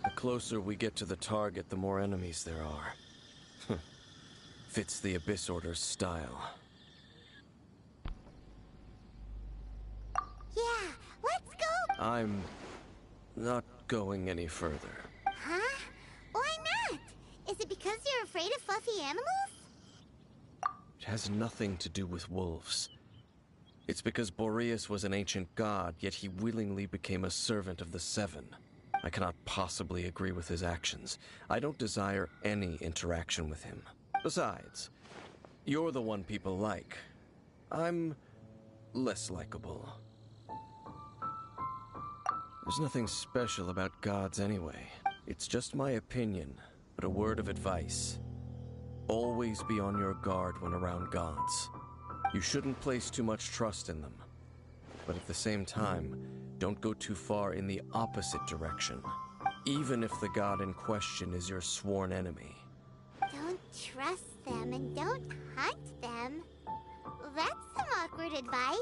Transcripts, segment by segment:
The closer we get to the target, the more enemies there are. Fits the Abyss Order's style. Yeah, let's go! I'm not going any further. Huh? Why not? Is it because you're afraid of fluffy animals? It has nothing to do with wolves. It's because Boreas was an ancient god, yet he willingly became a servant of the Seven. I cannot possibly agree with his actions. I don't desire any interaction with him. Besides, you're the one people like. I'm less likable. There's nothing special about gods anyway. It's just my opinion, but a word of advice. Always be on your guard when around gods. You shouldn't place too much trust in them. But at the same time, don't go too far in the opposite direction, even if the god in question is your sworn enemy. Don't trust them and don't hunt them. That's some awkward advice.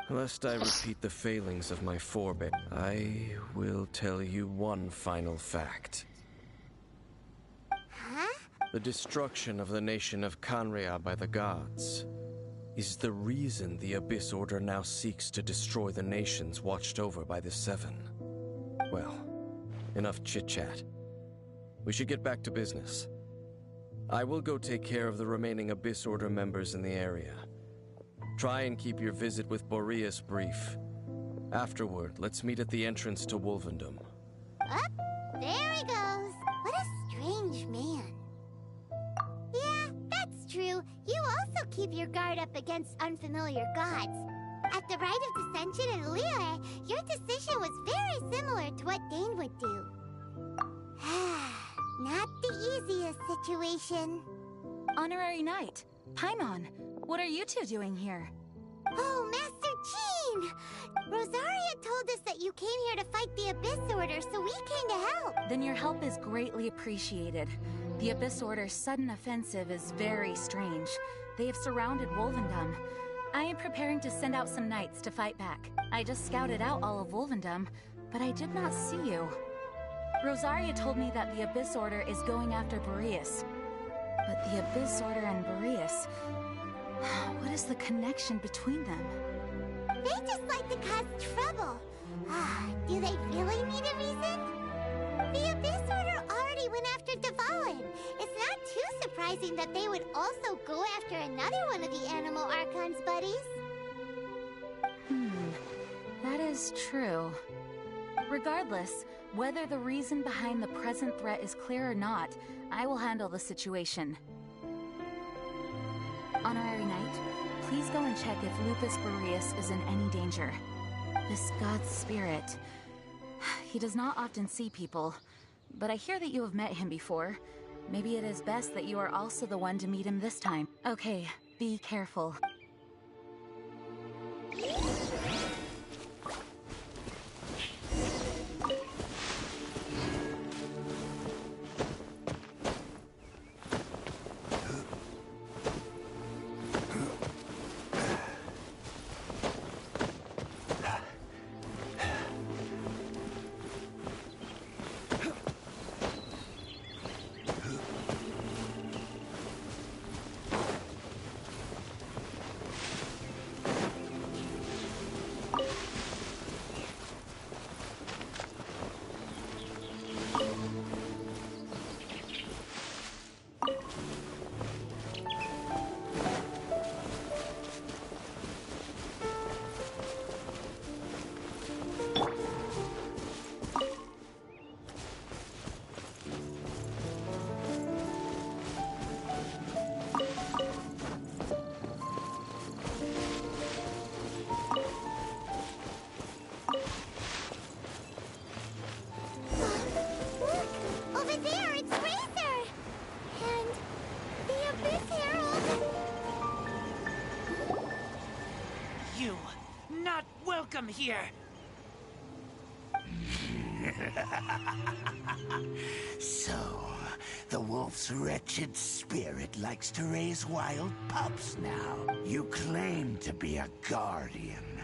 Lest I repeat the failings of my forebear, I will tell you one final fact. Huh? The destruction of the nation of Canria by the gods is the reason the Abyss Order now seeks to destroy the nations watched over by the Seven. Well, enough chit-chat. We should get back to business. I will go take care of the remaining Abyss Order members in the area. Try and keep your visit with Boreas brief. Afterward, let's meet at the entrance to Wolvendom. Up, there he goes. What a strange man. Yeah, that's true. You also keep your guard up against unfamiliar gods. At the Rite of Dissension in Liyue, your decision was very similar to what Dane would do. Not the easiest situation. Honorary Knight, Paimon, what are you two doing here? Oh, Master Jean! Rosaria told us that you came here to fight the Abyss Order, so we came to help. Then your help is greatly appreciated. The Abyss Order's sudden offensive is very strange. They have surrounded Wolvendom. I am preparing to send out some knights to fight back. I just scouted out all of Wolvendom, but I did not see you. Rosaria told me that the Abyss Order is going after Boreas. But the Abyss Order and Boreas... what is the connection between them? They just like to cause trouble. Do they really need a reason? The Abyss Order already went after Dvalin. It's not too surprising that they would also go after another one of the Animal Archon's buddies. That is true. Regardless, whether the reason behind the present threat is clear or not, I will handle the situation. Honorary Knight, please go and check if Lupus Boreas is in any danger. This god's spirit... he does not often see people, but I hear that you have met him before. Maybe it is best that you are also the one to meet him this time. Okay, be careful. welcome here. So, the wolf's wretched spirit likes to raise wild pups now. You claim to be a guardian,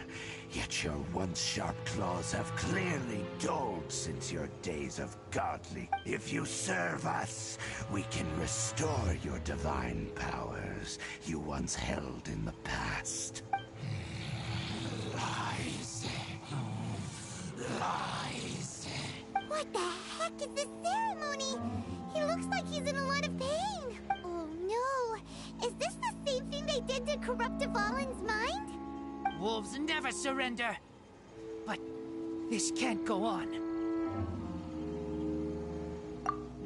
yet your once sharp claws have clearly dulled since your days of godly. If you serve us, we can restore your divine powers you once held in the past. Lies. Lies. What the heck is this ceremony? He looks like he's in a lot of pain. Oh no. Is this the same thing they did to corrupt Dvalin's mind? Wolves never surrender. But this can't go on.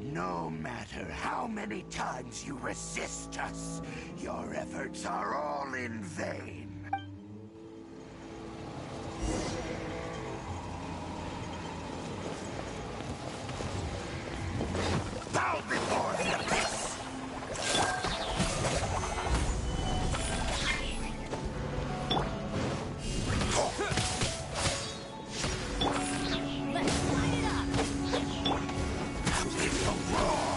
No matter how many times you resist us, your efforts are all in vain. Bow before the abyss! Let's light it up! It's a roar!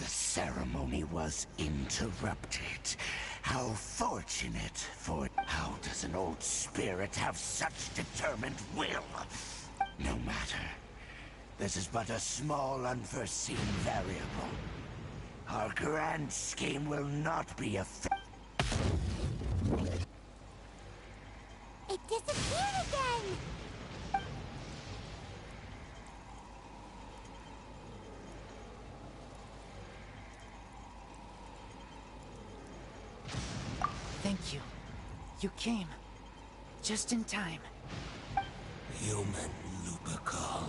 Ceremony was interrupted. How fortunate for... How does an old spirit have such determined will? No matter. This is but a small, unforeseen variable. Our grand scheme will not be affected. It disappeared again! Thank you. You came. Just in time. Human Lupercal.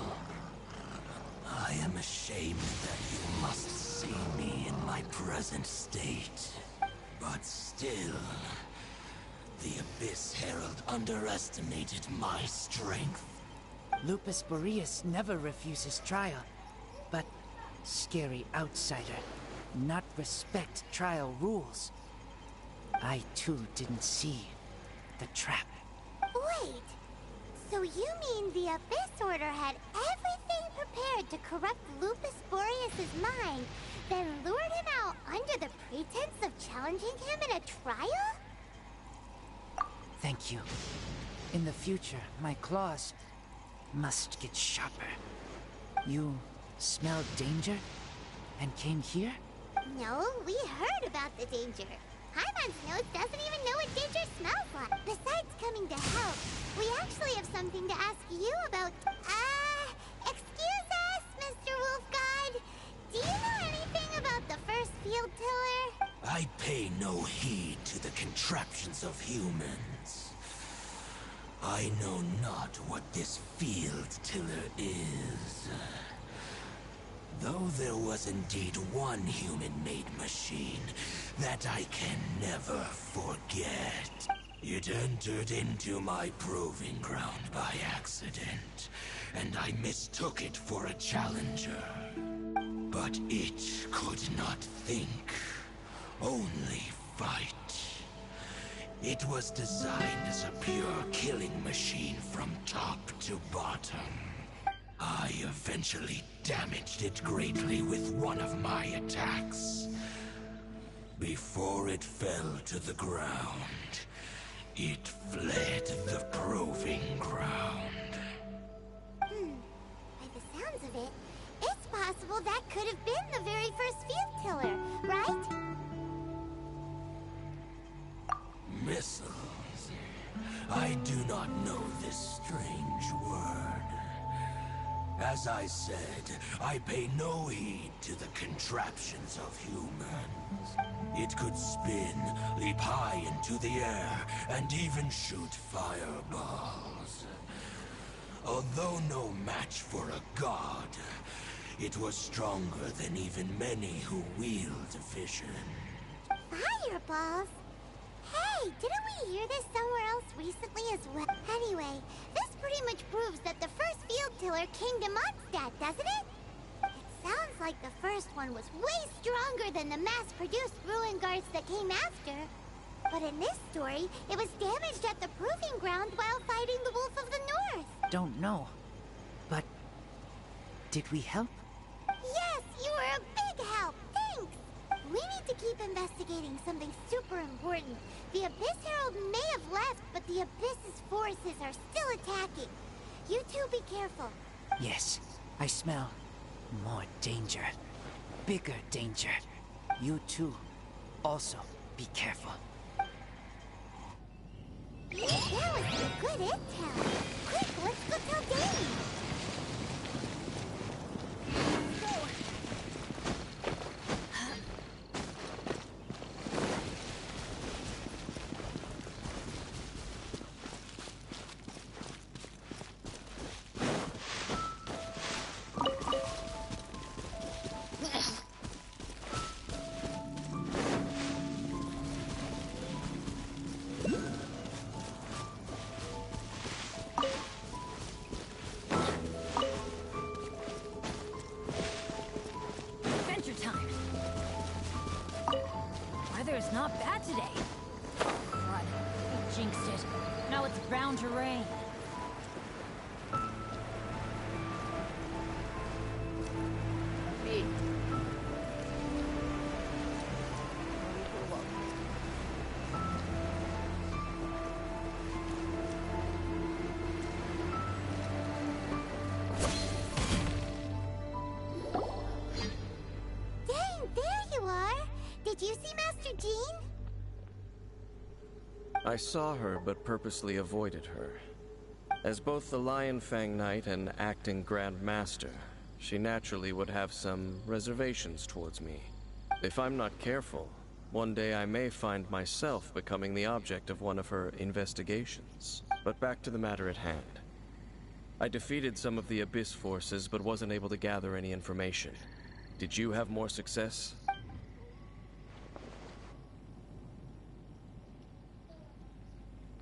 I am ashamed that you must see me in my present state. But still, the Abyss Herald underestimated my strength. Lupus Boreas never refuses trial. But scary outsider, not respect trial rules. I too didn't see the trap. Wait! So you mean the Abyss Order had everything prepared to corrupt Lupus Boreas' mind, then lured him out under the pretense of challenging him in a trial? Thank you. In the future, my claws must get sharper. You smelled danger and came here? No, we heard about the danger. Paimon's nose doesn't even know what danger smells like. Besides coming to help, we actually have something to ask you about. Excuse us, Mr. Wolf God. Do you know anything about the first field tiller? I pay no heed to the contraptions of humans. I know not what this field tiller is. Though there was indeed one human-made machine that I can never forget. It entered into my proving ground by accident, and I mistook it for a challenger. But it could not think, only fight. It was designed as a pure killing machine from top to bottom. I eventually damaged it greatly with one of my attacks. Before it fell to the ground, it fled the proving ground. By the sounds of it, it's possible that could have been the very first field tiller, right? Missiles. I do not know this strange word. As I said, I pay no heed to the contraptions of humans. It could spin, leap high into the air, and even shoot fireballs. Although no match for a god, it was stronger than even many who wield vision. Fireballs? Hey, didn't we hear this somewhere else recently as well? Anyway, this pretty much proves that the first field tiller came to Mondstadt, doesn't it? It sounds like the first one was way stronger than the mass-produced ruin guards that came after. But in this story, it was damaged at the proving ground while fighting the Wolf of the North. Don't know. But did we help? Yes, you were a big help. Thanks. We need to keep investigating something super important. The Abyss Herald may have left, but the Abyss's forces are still attacking. You two be careful. Yes, I smell more danger. Bigger danger. You too. Also, be careful. That was some good intel. Quick, let's go tell Danny. not bad today. God, I jinxed it. Now it's bound to rain. Dang, there you are! Did you see Master Jean? I saw her, but purposely avoided her. As both the Lion Fang Knight and acting Grand Master, she naturally would have some reservations towards me. If I'm not careful, one day I may find myself becoming the object of one of her investigations. But back to the matter at hand. I defeated some of the Abyss forces, but wasn't able to gather any information. Did you have more success?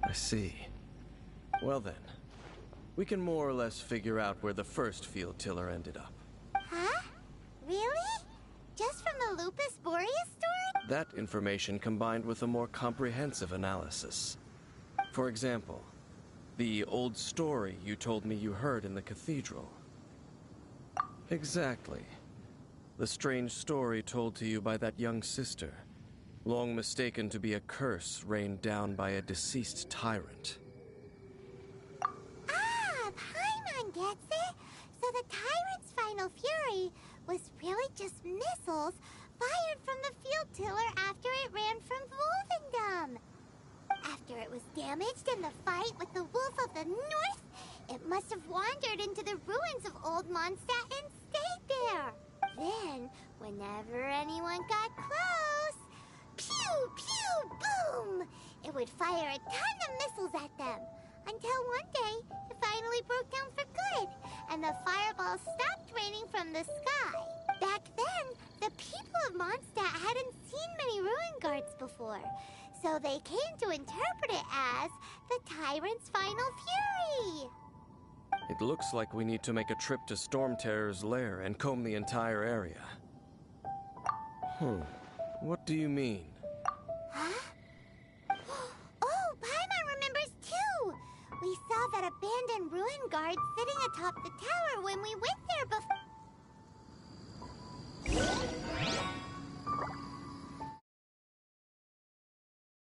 I see. Well then, we can more or less figure out where the first field tiller ended up. Huh? Really? Just from the Lupus Boreas story? That information combined with a more comprehensive analysis. For example, the old story you told me you heard in the cathedral. Exactly. The strange story told to you by that young sister, long mistaken to be a curse rained down by a deceased tyrant. Ah, Paimon gets it! So the tyrant's final fury was really just missiles fired from the field tiller after it ran from Wolvendom. After it was damaged in the fight with the Wolf of the North, it must have wandered into the ruins of Old Mondstadt and stayed there. Then, whenever anyone got close, pew, pew, boom! It would fire a ton of missiles at them. Until one day, it finally broke down for good, and the fireballs stopped raining from the sky. Back then, the people of Mondstadt hadn't seen many ruin guards before, so they came to interpret it as the tyrant's final fury. It looks like we need to make a trip to Storm Terror's lair and comb the entire area. What do you mean? Huh? Oh, Paimon remembers too! We saw that abandoned ruin guard sitting atop the tower when we went there before.